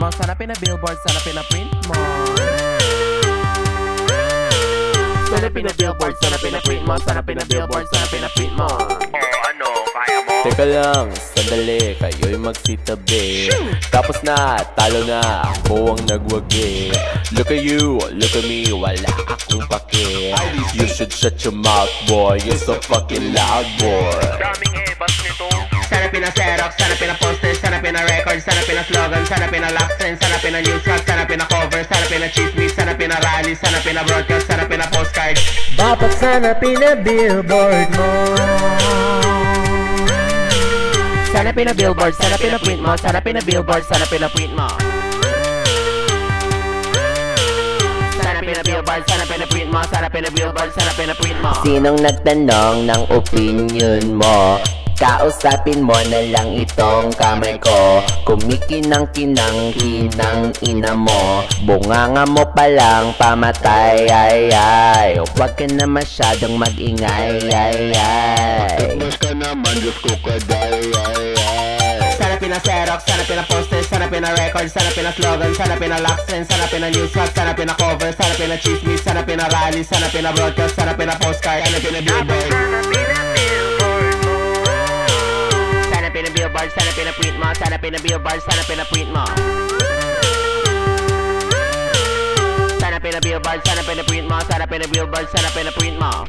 mo, sa harapin na billboard, sa harapin na print mo. Sa harapin na billboard, sa harapin na print mo, sa harapin na billboard, sa harapin na print mo. Ano, kaya mo? Teka lang, sandali, kayo'y magsitabi. Tapos na, talo na, ako ang nagwagi. Look at you, look at me, wala akong pake. You should shut your mouth, boy, you're so fucking loud, boy. Daming ebas nito. Sarapin na Xerox, sarapin na poster, sarapin na record, sarapin na slogan, sarapin na last trend, sarapin na news rock, sarapin na cover, sarapin na chismis, sarapin na rally, sarapin na broadcast, sarapin na postcard. Dapat sanapin na billboard mo. Sarapin na billboard, sarapin na print mo, sarapin na billboard, sarapin na print mo. Sarapin na billboard, sarapin na print mo, sarapin na billboard, sarapin na print mo. Sinong nagtanong ng opinion mo? Kausapin mo na lang itong kamay ko. Kumikinang-kinang ina mo. Bunganga mo pa lang pamatay, ay ay. Huwag ka na masyadong mag-ingay, ay ay. Mas ka naman, Diyos ko kaday, ay ay. Sarapin na Xerox, sarapin na poster, sarapin na record, sarapin na slogan, sarapin na last trend, sarapin na news rock, sarapin na cover, sarapin na chismis, sarapin na rally, sarapin na broadcast, sarapin na postcard, sarapin na billboard. Sarapin na billboard, sarapin na print mo, sarapin na billboard, sarapin na print mo. Sarapin na billboard, sarapin na print mo, sarapin na billboard, sarapin na print mo.